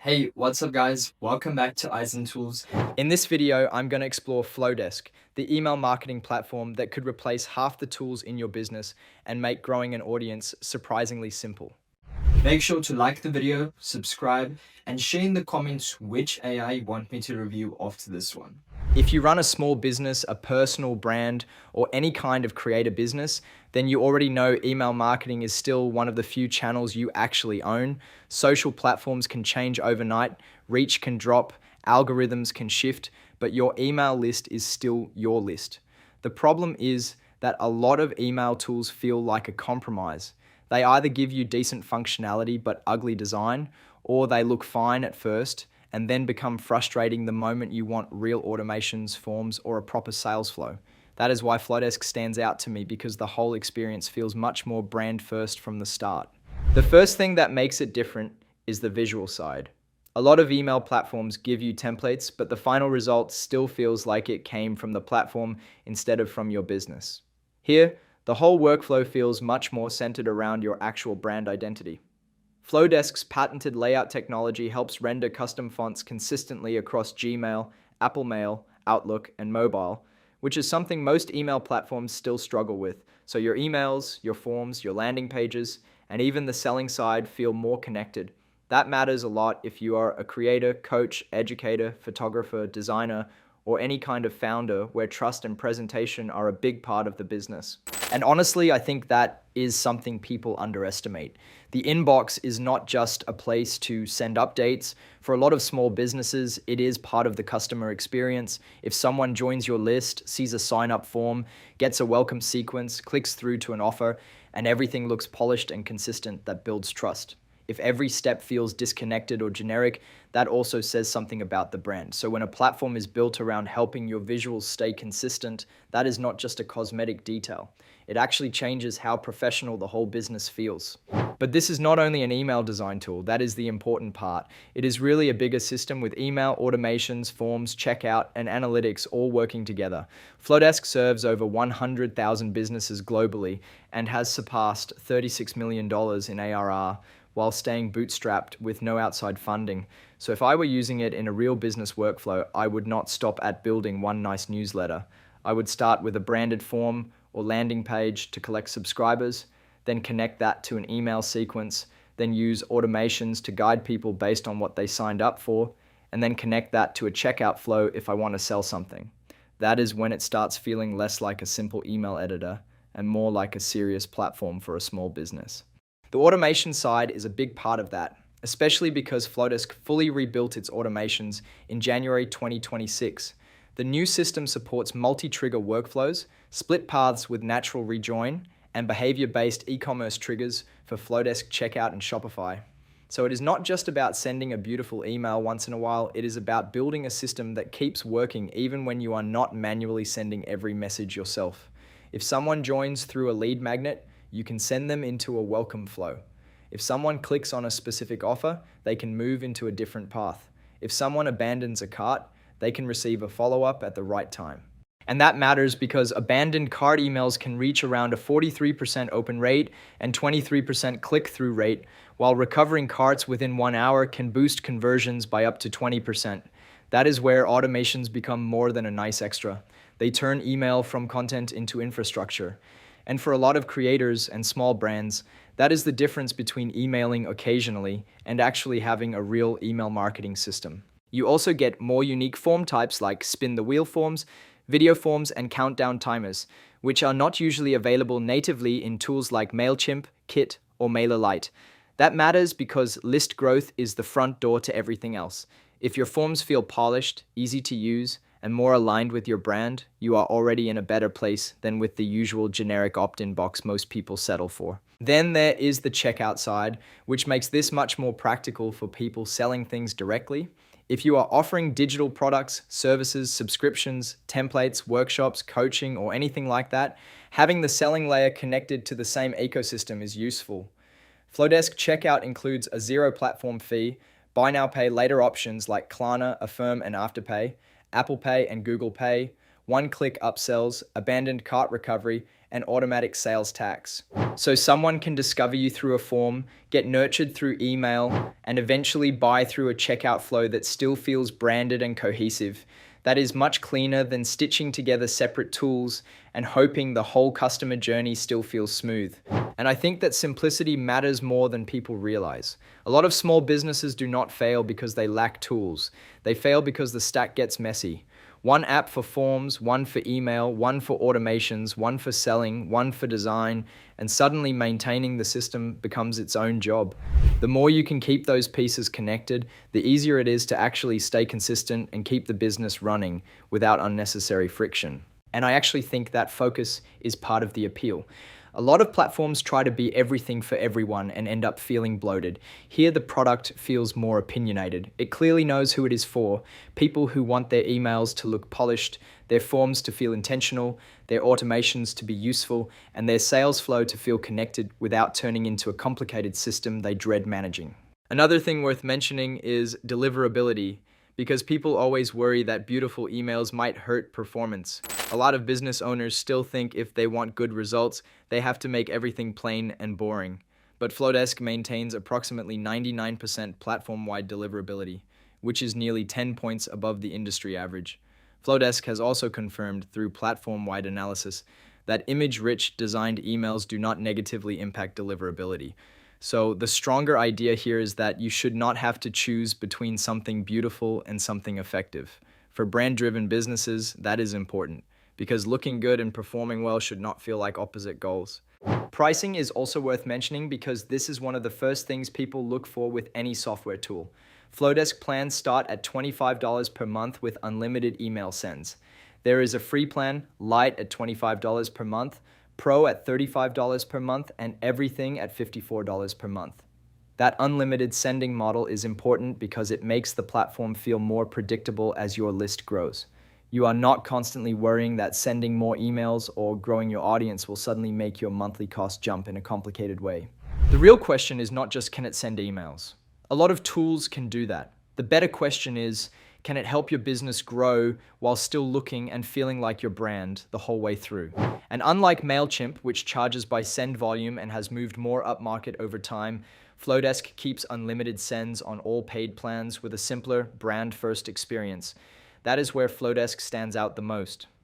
Hey, what's up guys? Welcome back to Eisen Tools. In this video, I'm going to explore Flodesk, the email marketing platform that could replace half the tools in your business and make growing an audience surprisingly simple. Make sure to like the video, subscribe, and share in the comments which AI you want me to review after this one. If you run a small business, a personal brand, or any kind of creator business, then you already know email marketing is still one of the few channels you actually own. Social platforms can change overnight, reach can drop, algorithms can shift, but your email list is still your list. The problem is that a lot of email tools feel like a compromise. They either give you decent functionality but ugly design, or they look fine at first and then become frustrating the moment you want real automations, forms, or a proper sales flow. That is why Flodesk stands out to me, because the whole experience feels much more brand first from the start. The first thing that makes it different is the visual side. A lot of email platforms give you templates, but the final result still feels like it came from the platform instead of from your business. Here, the whole workflow feels much more centered around your actual brand identity. Flodesk's patented layout technology helps render custom fonts consistently across Gmail, Apple Mail, Outlook, and mobile, which is something most email platforms still struggle with. So your emails, your forms, your landing pages, and even the selling side feel more connected. That matters a lot if you are a creator, coach, educator, photographer, designer, or any kind of founder where trust and presentation are a big part of the business. And honestly, I think that is something people underestimate. The inbox is not just a place to send updates. For a lot of small businesses, it is part of the customer experience. If someone joins your list, sees a sign-up form, gets a welcome sequence, clicks through to an offer, and everything looks polished and consistent, that builds trust. If every step feels disconnected or generic, that also says something about the brand. So when a platform is built around helping your visuals stay consistent, that is not just a cosmetic detail. It actually changes how professional the whole business feels. But this is not only an email design tool, that is the important part. It is really a bigger system with email, automations, forms, checkout, and analytics all working together. Flodesk serves over 100,000 businesses globally and has surpassed $36 million in ARR, while staying bootstrapped with no outside funding. So if I were using it in a real business workflow, I would not stop at building one nice newsletter. I would start with a branded form or landing page to collect subscribers, then connect that to an email sequence, then use automations to guide people based on what they signed up for, and then connect that to a checkout flow if I want to sell something. That is when it starts feeling less like a simple email editor and more like a serious platform for a small business. The automation side is a big part of that, especially because Flodesk fully rebuilt its automations in January 2026. The new system supports multi-trigger workflows, split paths with natural rejoin, and behavior-based e-commerce triggers for Flodesk Checkout and Shopify. So it is not just about sending a beautiful email once in a while, it is about building a system that keeps working even when you are not manually sending every message yourself. If someone joins through a lead magnet, you can send them into a welcome flow. If someone clicks on a specific offer, they can move into a different path. If someone abandons a cart, they can receive a follow-up at the right time. And that matters because abandoned cart emails can reach around a 43% open rate and 23% click-through rate, while recovering carts within 1 hour can boost conversions by up to 20%. That is where automations become more than a nice extra. They turn email from content into infrastructure. And for a lot of creators and small brands, that is the difference between emailing occasionally and actually having a real email marketing system. You also get more unique form types like spin the wheel forms, video forms, and countdown timers, which are not usually available natively in tools like MailChimp, Kit, or MailerLite. That matters because list growth is the front door to everything else. If your forms feel polished, easy to use, and more aligned with your brand, you are already in a better place than with the usual generic opt-in box most people settle for. Then there is the checkout side, which makes this much more practical for people selling things directly. If you are offering digital products, services, subscriptions, templates, workshops, coaching, or anything like that, having the selling layer connected to the same ecosystem is useful. Flodesk Checkout includes a zero platform fee, buy now pay later options like Klarna, Affirm, and Afterpay, Apple Pay and Google Pay, one-click upsells, abandoned cart recovery, and automatic sales tax. So someone can discover you through a form, get nurtured through email, and eventually buy through a checkout flow that still feels branded and cohesive. That is much cleaner than stitching together separate tools and hoping the whole customer journey still feels smooth. And I think that simplicity matters more than people realize. A lot of small businesses do not fail because they lack tools. They fail because the stack gets messy. One app for forms, one for email, one for automations, one for selling, one for design, and suddenly maintaining the system becomes its own job. The more you can keep those pieces connected, the easier it is to actually stay consistent and keep the business running without unnecessary friction. And I actually think that focus is part of the appeal. A lot of platforms try to be everything for everyone and end up feeling bloated. Here, the product feels more opinionated. It clearly knows who it is for: people who want their emails to look polished, their forms to feel intentional, their automations to be useful, and their sales flow to feel connected without turning into a complicated system they dread managing. Another thing worth mentioning is deliverability, because people always worry that beautiful emails might hurt performance. A lot of business owners still think if they want good results, they have to make everything plain and boring. But Flodesk maintains approximately 99% platform-wide deliverability, which is nearly 10 points above the industry average. Flodesk has also confirmed through platform-wide analysis that image-rich designed emails do not negatively impact deliverability. So the stronger idea here is that you should not have to choose between something beautiful and something effective. For brand-driven businesses, that is important, because looking good and performing well should not feel like opposite goals. Pricing is also worth mentioning because this is one of the first things people look for with any software tool. Flodesk plans start at $25 per month with unlimited email sends. There is a free plan, Lite at $25 per month, Pro at $35 per month, and Everything at $54 per month. That unlimited sending model is important because it makes the platform feel more predictable as your list grows. You are not constantly worrying that sending more emails or growing your audience will suddenly make your monthly cost jump in a complicated way. The real question is not just, can it send emails? A lot of tools can do that. The better question is, can it help your business grow while still looking and feeling like your brand the whole way through? And unlike MailChimp, which charges by send volume and has moved more upmarket over time, Flodesk keeps unlimited sends on all paid plans with a simpler, brand-first experience. That is where Flodesk stands out the most.